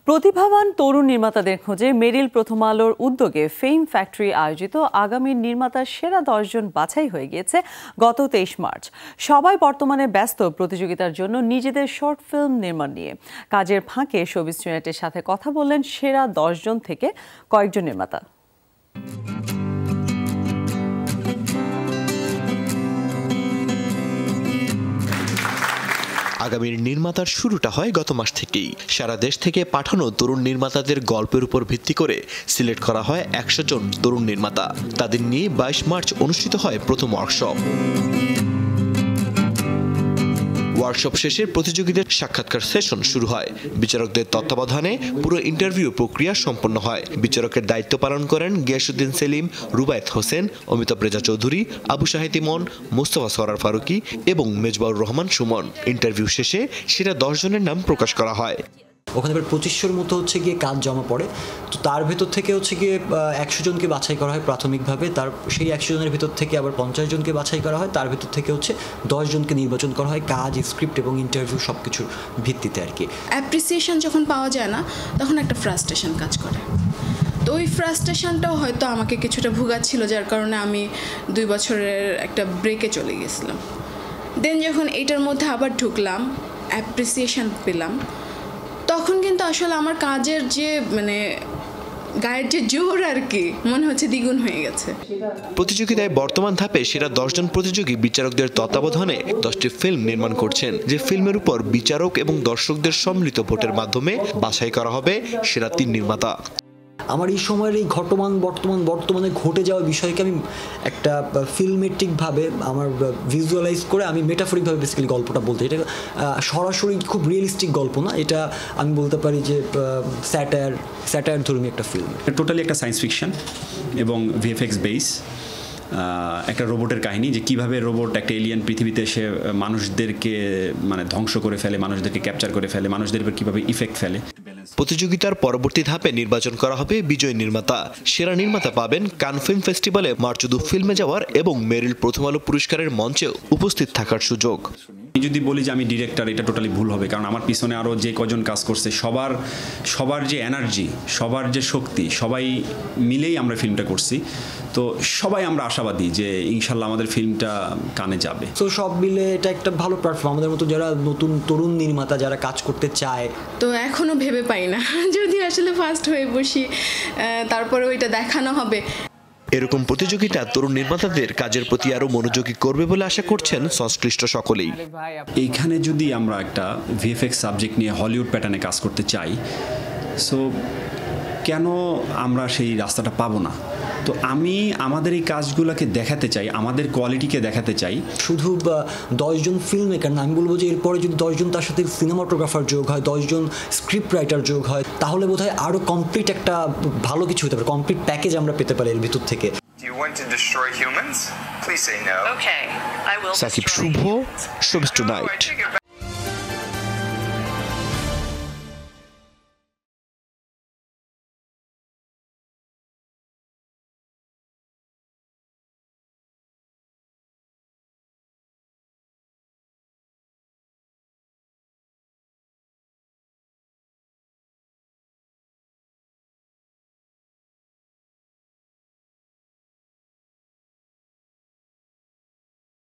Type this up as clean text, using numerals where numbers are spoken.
প্রতিভাবান তরুণ নির্মাতাদের খোঁজে মেরিল প্রথম আলোর উদ্যোগে ফেম ফ্যাক্টরি আয়োজিত আগামীর নির্মাতার সেরা 10 জন বাছাই হয়ে গিয়েছে গত 23 মার্চ। সবাই বর্তমানে ব্যস্ত প্রতিযোগিতার জন্য নিজেদের শর্ট ফিল্ম নির্মাণ নিয়ে। কাজের ফাঁকে শোবিজ টুনাইটের সাথে কথা বললেন সেরা 10 জন থেকে কয়েকজন নির্মাতা। আগামীর নির্মাতার শুরুটা হয় গত মাস থেকেই। সারা দেশ থেকে পাঠানো তরুণ নির্মাতাদের গল্পের উপর ভিত্তি করে সিলেক্ট করা হয় 100 জন তরুণ নির্মাতা। তাদের নিয়ে 22 মার্চ অনুষ্ঠিত হয় প্রথম ওয়ার্কশপ শেষে প্রতিযোগীদের সাক্ষাৎকার সেশন শুরু হয়। বিচারকদের তত্ত্বাবধানে পুরো ইন্টারভিউ প্রক্রিয়া সম্পন্ন হয়। বিচারকের দায়িত্ব পালন করেন গিয়াসউদ্দিন সেলিম, রুবায়েত হোসেন, অমিতাভ রেজা চৌধুরী, আবু শাহিদ ইমন, মোস্তফা সরার ফারুকি এবং মেজবাউর রহমান সুমন। ইন্টারভিউ শেষে সেরা 10 জনের নাম প্রকাশ করা হয়। ওখানে প্রায় 2500-র মতো হচ্ছে গিয়ে কাজ জমা পড়ে। তো তার ভেতর থেকে হচ্ছে গিয়ে 100 জনকে বাছাই করা হয় প্রাথমিকভাবে। তার সেই 100 জনের ভিতর থেকে আবার 50 জনকে বাছাই করা হয়। তার ভেতর থেকে হচ্ছে 10 জনকে নির্বাচন করা হয় কাজ, স্ক্রিপ্ট এবং ইন্টারভিউ সব কিছুর ভিত্তিতে আর কি। অ্যাপ্রিসিয়েশন যখন পাওয়া যায় না তখন একটা ফ্রাস্ট্রেশন কাজ করে। তো ওই ফ্রাস্ট্রেশনটাও হয়তো আমাকে কিছুটা ভোগাচ্ছিল, যার কারণে আমি 2 বছরের একটা ব্রেকে চলে গেছিলাম। দেন যখন এইটার মধ্যে আবার ঢুকলাম, অ্যাপ্রিসিয়েশন পেলাম, তখন কিন্তু আসলে আমার কাজের যে গায়ের যে জোর আর কি মনে হচ্ছে দ্বিগুণ হয়ে গেছে। প্রতিযোগিতায় বর্তমান ধাপে সেরা 10 জন প্রতিযোগী বিচারকদের তত্ত্বাবধানে 10টি ফিল্ম নির্মাণ করছেন। যে ফিল্মের উপর বিচারক এবং দর্শকদের সম্মিলিত ভোটের মাধ্যমে বাছাই করা হবে সেরা 3 নির্মাতা। আমার এই সময়ের এই বর্তমানে ঘটে যাওয়া বিষয়কে আমি একটা ফিল্মেটিকভাবে আমার ভিজুয়ালাইজ করে আমি মেটাফরিকভাবে বেসিক্যালি গল্পটা বলতে, এটা সরাসরি খুব রিয়েলিস্টিক গল্প না, এটা আমি বলতে পারি যে স্যাটায়ার ধর্মী একটা ফিল্ম। টোটালি একটা সায়েন্স ফিকশন এবং ভিএফএক্স বেস একটা রোবটের কাহিনী, যে কিভাবে রোবট একটা এলিয়েন পৃথিবীতে এসে মানুষদেরকে ধ্বংস করে ফেলে, মানুষদেরকে ক্যাপচার করে ফেলে, মানুষদের উপর কীভাবে ইফেক্ট ফেলে। প্রতিযোগিতার পরবর্তী ধাপে নির্বাচন করা হবে বিজয়ী নির্মাতা। সেরা নির্মাতা পাবেন কান ফিল্ম ফেস্টিভ্যালে মার্চুদু ফিল্মে যাওয়ার এবং মেরিল প্রথম আলো পুরস্কারের মঞ্চে উপস্থিত থাকার সুযোগ। যদি বলি যে আমি ডিরেক্টর, এটা টোটালি ভুল হবে, কারণ আমার পিছনে আরও যে কজন কাজ করছে সবার যে এনার্জি, সবার যে শক্তি, সবাই মিলেই আমরা ফিল্মটা করছি। তো সবাই আমরা আশাবাদী যে ইনশাল্লাহ আমাদের ফিল্মটা কানে যাবে। তো সব মিলে এটা একটা ভালো প্ল্যাটফর্ম আমাদের মতো যারা নতুন তরুণ নির্মাতা যারা কাজ করতে চায়। তো এখনো ভেবে পাই না যদি আসলে ফার্স্ট হয়ে বসি তারপরে ওইটা দেখানো হবে। এরকম প্রতিযোগিতা তরুণ নির্মাতাদের কাজের প্রতি আরো মনোযোগী করবে বলে আশা করছেন সংশ্লিষ্ট সকলেই। এইখানে যদি আমরা একটা ভিএফএক্স সাবজেক্ট নিয়ে হলিউড প্যাটার্নে কাজ করতে চাই, সো কেন আমরা সেই রাস্তাটা পাবো না? তো আমি আমাদের এই কাজগুলোকে দেখাতে চাই, আমাদের কোয়ালিটিকে দেখাতে চাই। শুধু 10 জন ফিল্ম মেকার না, আমি বলবো যে এরপরে যদি 10 জন তার সাথে সিনেমাটোগ্রাফার যোগ হয়, 10 জন স্ক্রিপ্ট রাইটার যোগ হয়, তাহলে বোধহয় আরও কমপ্লিট একটা ভালো কিছু হতে পারে, কমপ্লিট প্যাকেজ আমরা পেতে পারি এর ভিতর থেকে। সাকিব শুভ, শোবিজ টুনাইট।